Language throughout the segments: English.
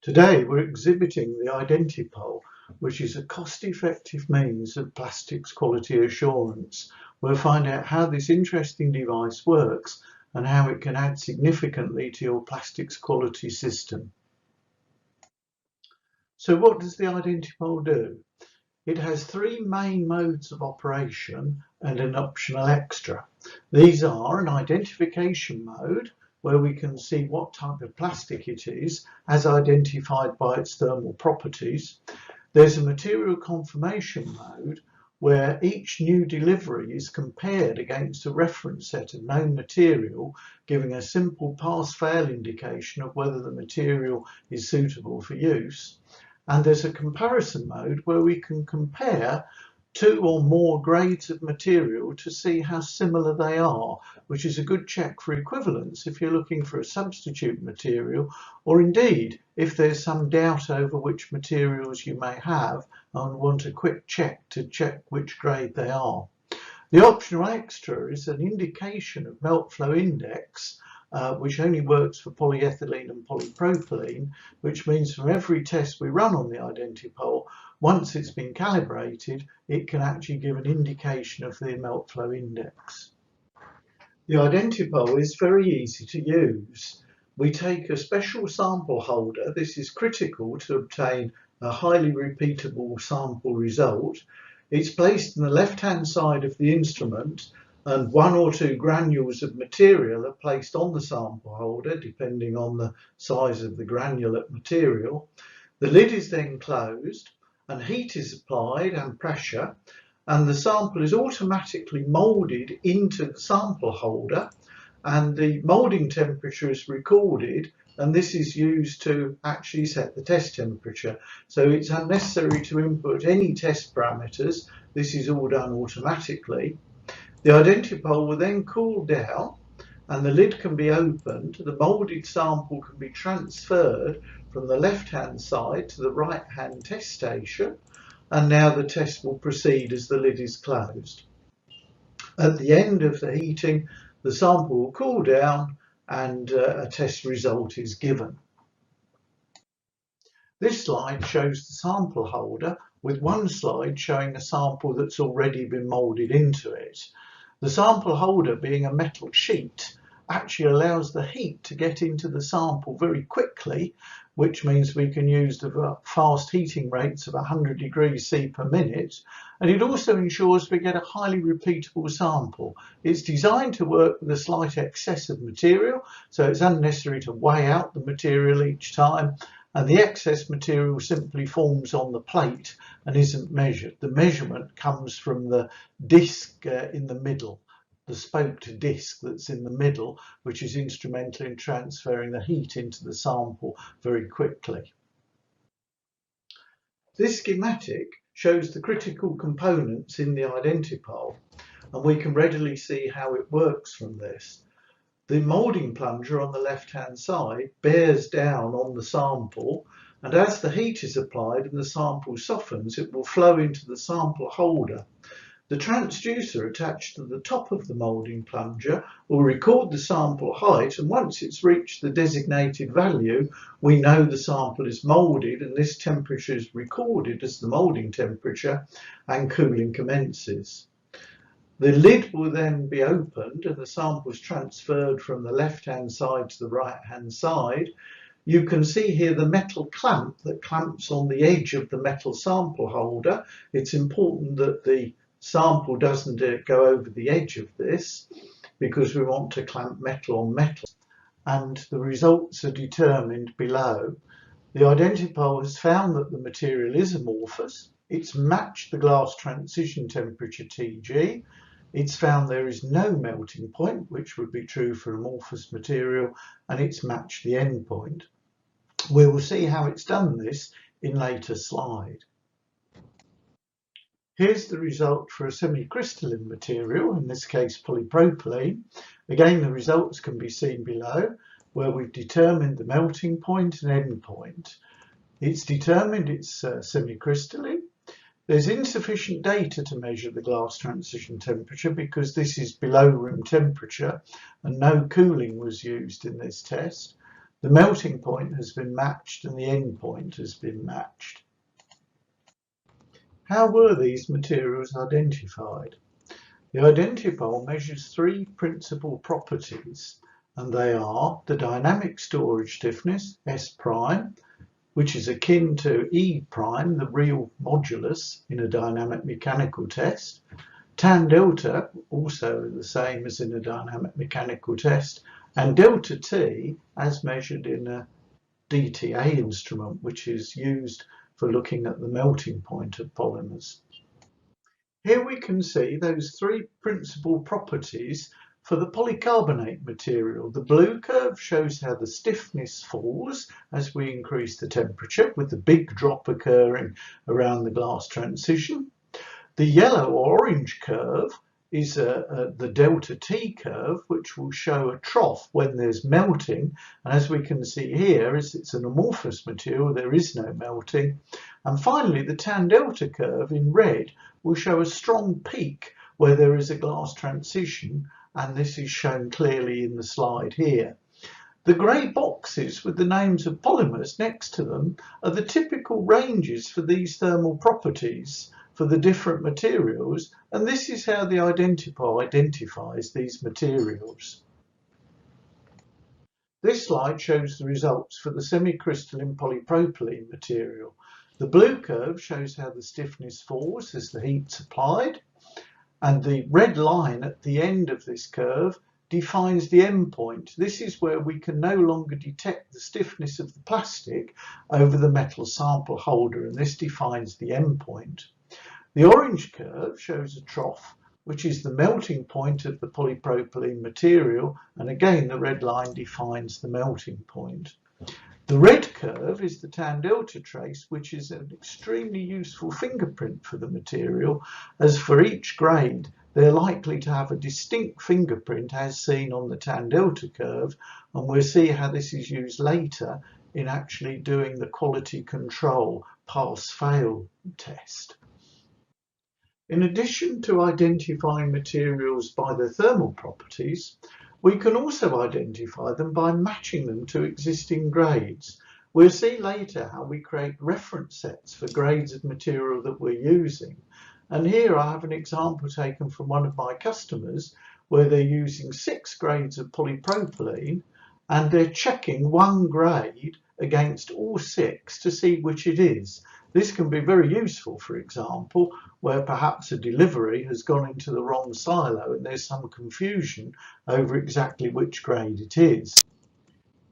Today we're exhibiting the IdentiPol, which is a cost-effective means of plastics quality assurance. We'll find out how this interesting device works and how it can add significantly to your plastics quality system. So what does the IdentiPol do? It has three main modes of operation and an optional extra. These are an identification mode, where we can see what type of plastic it is as identified by its thermal properties. There's a material confirmation mode where each new delivery is compared against a reference set of known material, giving a simple pass-fail indication of whether the material is suitable for use. And there's a comparison mode where we can compare two or more grades of material to see how similar they are, which is a good check for equivalence if you're looking for a substitute material, or indeed if there's some doubt over which materials you may have and want a quick check to check which grade they are. The optional extra is an indication of melt flow index, which only works for polyethylene and polypropylene, which means from every test we run on the IdentiPol, once it's been calibrated, it can actually give an indication of the melt flow index. The IdentiPol is very easy to use. We take a special sample holder. This is critical to obtain a highly repeatable sample result. It's placed on the left-hand side of the instrument, and one or two granules of material are placed on the sample holder, depending on the size of the granulate material. The lid is then closed, and heat is applied and pressure, and the sample is automatically moulded into the sample holder, and the moulding temperature is recorded, and this is used to actually set the test temperature. So it's unnecessary to input any test parameters. This is all done automatically. The IdentiPol will then cool down and the lid can be opened. The moulded sample can be transferred from the left-hand side to the right-hand test station, and now the test will proceed as the lid is closed. At the end of the heating, the sample will cool down and a test result is given. This slide shows the sample holder with one slide showing a sample that's already been moulded into it. The sample holder, being a metal sheet, actually allows the heat to get into the sample very quickly, which means we can use the fast heating rates of 100 degrees C per minute, and it also ensures we get a highly repeatable sample. It's designed to work with a slight excess of material, so it's unnecessary to weigh out the material each time, and the excess material simply forms on the plate and isn't measured. The measurement comes from the disc in the middle, the spoked disc that's in the middle, which is instrumental in transferring the heat into the sample very quickly. This schematic shows the critical components in the IdentiPol, and we can readily see how it works from this. The moulding plunger on the left-hand side bears down on the sample, and as the heat is applied and the sample softens, it will flow into the sample holder. The transducer attached to the top of the moulding plunger will record the sample height, and once it's reached the designated value, we know the sample is moulded, and this temperature is recorded as the moulding temperature, and cooling commences. The lid will then be opened and the sample is transferred from the left-hand side to the right-hand side. You can see here the metal clamp that clamps on the edge of the metal sample holder. It's important that the sample doesn't go over the edge of this, because we want to clamp metal on metal. And the results are determined below. The IdentiPol has found that the material is amorphous. It's matched the glass transition temperature Tg. It's found there is no melting point, which would be true for amorphous material, and it's matched the end point. We will see how it's done this in later slide. Here's the result for a semi-crystalline material, in this case polypropylene. Again, the results can be seen below, where we've determined the melting point and end point. It's determined it's semi-crystalline. There's insufficient data to measure the glass transition temperature because this is below room temperature and no cooling was used in this test. The melting point has been matched and the end point has been matched. How were these materials identified? The IdentiPol measures three principal properties, and they are the dynamic storage stiffness, S', which is akin to E', the real modulus in a dynamic mechanical test, tan delta, also the same as in a dynamic mechanical test, and delta T as measured in a DTA instrument, which is used for looking at the melting point of polymers. Here we can see those three principal properties for the polycarbonate material. The blue curve shows how the stiffness falls as we increase the temperature, with the big drop occurring around the glass transition. The yellow or orange curve is the delta T curve, which will show a trough when there's melting. And as we can see here, as it's an amorphous material, there is no melting. And finally, the tan delta curve in red will show a strong peak where there is a glass transition, and this is shown clearly in the slide here. The grey boxes with the names of polymers next to them are the typical ranges for these thermal properties for the different materials, and this is how the IdentiPol identifies these materials. This slide shows the results for the semi-crystalline polypropylene material. The blue curve shows how the stiffness falls as the heat's applied, and the red line at the end of this curve defines the end point. This is where we can no longer detect the stiffness of the plastic over the metal sample holder, and this defines the end point. The orange curve shows a trough, which is the melting point of the polypropylene material, and again the red line defines the melting point. The red curve is the tan delta trace, which is an extremely useful fingerprint for the material, as for each grade they're likely to have a distinct fingerprint as seen on the tan delta curve, and we'll see how this is used later in actually doing the quality control pass-fail test. In addition to identifying materials by their thermal properties, we can also identify them by matching them to existing grades. We'll see later how we create reference sets for grades of material that we're using. And here I have an example taken from one of my customers where they're using 6 grades of polypropylene and they're checking one grade against all 6 to see which it is. This can be very useful, for example, where perhaps a delivery has gone into the wrong silo and there's some confusion over exactly which grade it is.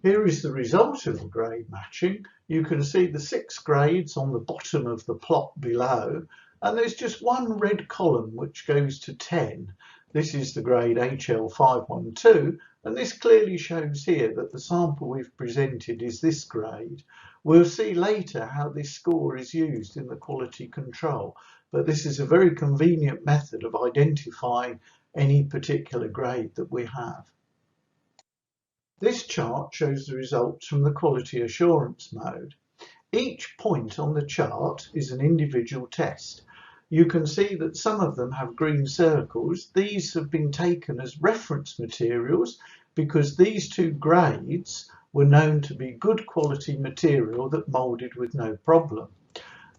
Here is the result of the grade matching. You can see the 6 grades on the bottom of the plot below, and there's just one red column which goes to 10. This is the grade HL512, and this clearly shows here that the sample we've presented is this grade. We'll see later how this score is used in the quality control, but this is a very convenient method of identifying any particular grade that we have. This chart shows the results from the quality assurance mode. Each point on the chart is an individual test. You can see that some of them have green circles. These have been taken as reference materials because these 2 grades were known to be good quality material that moulded with no problem.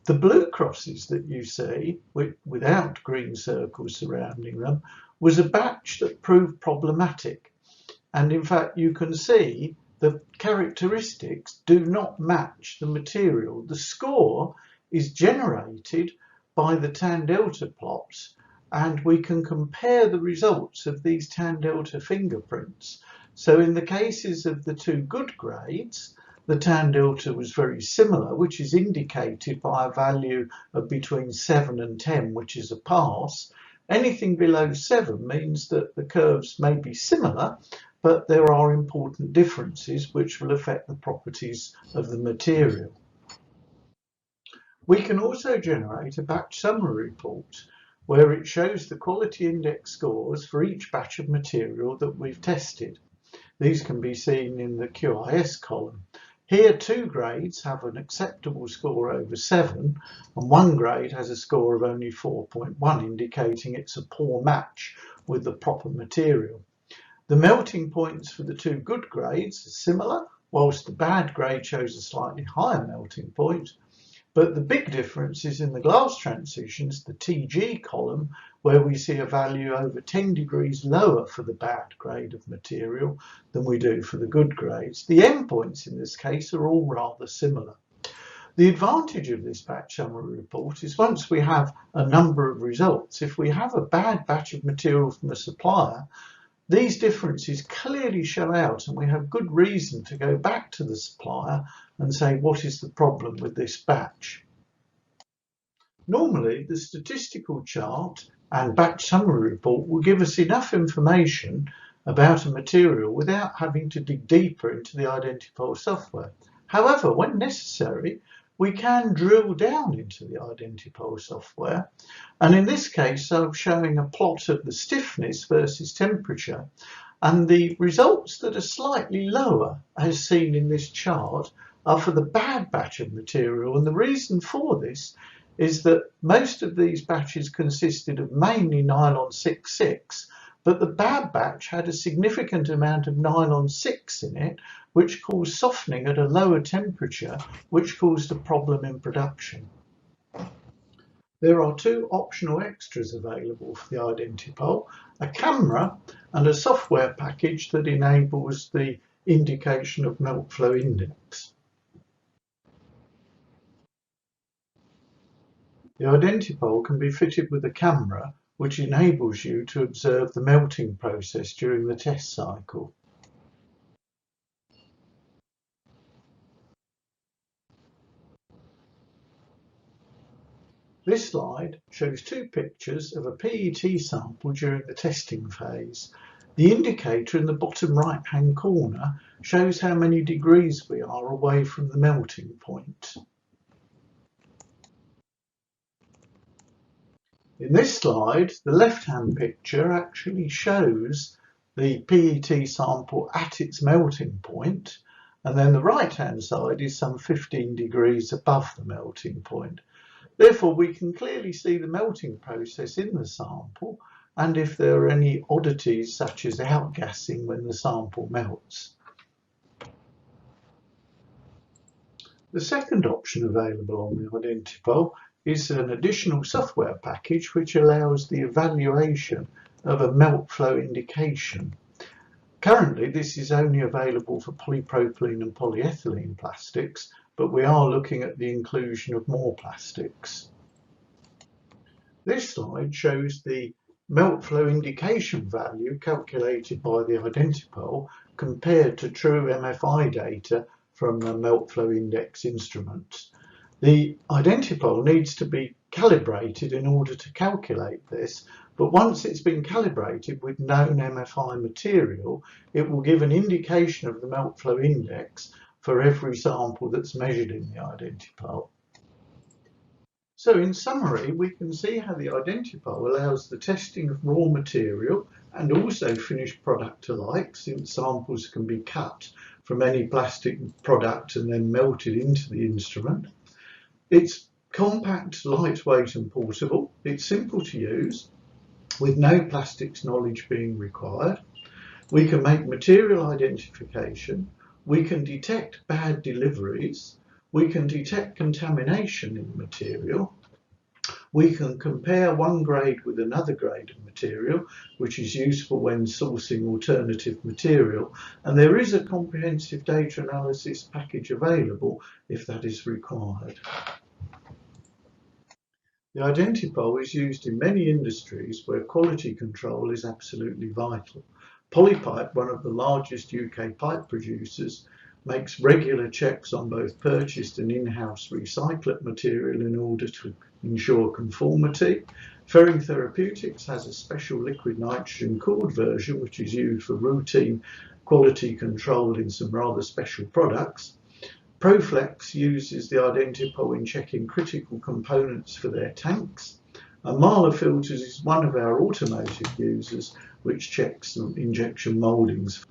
The blue crosses that you see, without green circles surrounding them, was a batch that proved problematic. And in fact, you can see the characteristics do not match the material. The score is generated by the tan delta plots, and we can compare the results of these tan delta fingerprints. So in the cases of the 2 good grades, the tan delta was very similar, which is indicated by a value of between 7 and 10, which is a pass. Anything below 7 means that the curves may be similar, but there are important differences which will affect the properties of the material. We can also generate a batch summary report where it shows the quality index scores for each batch of material that we've tested. These can be seen in the QIS column. Here 2 grades have an acceptable score over 7 and 1 grade has a score of only 4.1, indicating it's a poor match with the proper material. The melting points for the 2 good grades are similar, whilst the bad grade shows a slightly higher melting point. But the big difference is in the glass transitions, the TG column, where we see a value over 10 degrees lower for the bad grade of material than we do for the good grades. The endpoints in this case are all rather similar. The advantage of this batch summary report is once we have a number of results, if we have a bad batch of material from a supplier, these differences clearly show out and we have good reason to go back to the supplier and say, what is the problem with this batch? Normally, the statistical chart and batch summary report will give us enough information about a material without having to dig deeper into the IdentiPol software. However, when necessary, we can drill down into the IdentiPol software. And in this case, I'm showing a plot of the stiffness versus temperature. And the results that are slightly lower, as seen in this chart, are for the bad batch of material. And the reason for this is that most of these batches consisted of mainly nylon 6,6, but the bad batch had a significant amount of nylon 6 in it, which caused softening at a lower temperature, which caused a problem in production. There are two optional extras available for the IdentiPol, a camera and a software package that enables the indication of melt flow index. The IdentiPol can be fitted with a camera which enables you to observe the melting process during the test cycle. This slide shows two pictures of a PET sample during the testing phase. The indicator in the bottom right-hand corner shows how many degrees we are away from the melting point. In this slide, the left-hand picture actually shows the PET sample at its melting point, and then the right-hand side is some 15 degrees above the melting point. Therefore, we can clearly see the melting process in the sample and if there are any oddities such as outgassing when the sample melts. The second option available on the IdentiPol is an additional software package which allows the evaluation of a melt flow indication. Currently, this is only available for polypropylene and polyethylene plastics, but we are looking at the inclusion of more plastics. This slide shows the melt flow indication value calculated by the IdentiPol compared to true MFI data from the melt flow index instruments. The IdentiPol needs to be calibrated in order to calculate this, but once it's been calibrated with known MFI material, it will give an indication of the melt flow index for every sample that's measured in the IdentiPol. So in summary, we can see how the IdentiPol allows the testing of raw material and also finished product alike, since samples can be cut from any plastic product and then melted into the instrument. It's compact, lightweight and portable. It's simple to use with no plastics knowledge being required. We can make material identification. We can detect bad deliveries. We can detect contamination in material. We can compare one grade with another grade of material, which is useful when sourcing alternative material. And there is a comprehensive data analysis package available if that is required. The IdentiPol is used in many industries where quality control is absolutely vital. Polypipe, one of the largest UK pipe producers, makes regular checks on both purchased and in-house recycled material in order to ensure conformity. Ferring Therapeutics has a special liquid nitrogen cooled version which is used for routine quality control in some rather special products. Proflex uses the IdentiPol in checking critical components for their tanks. And Mahler Filters is one of our automotive users which checks injection mouldings.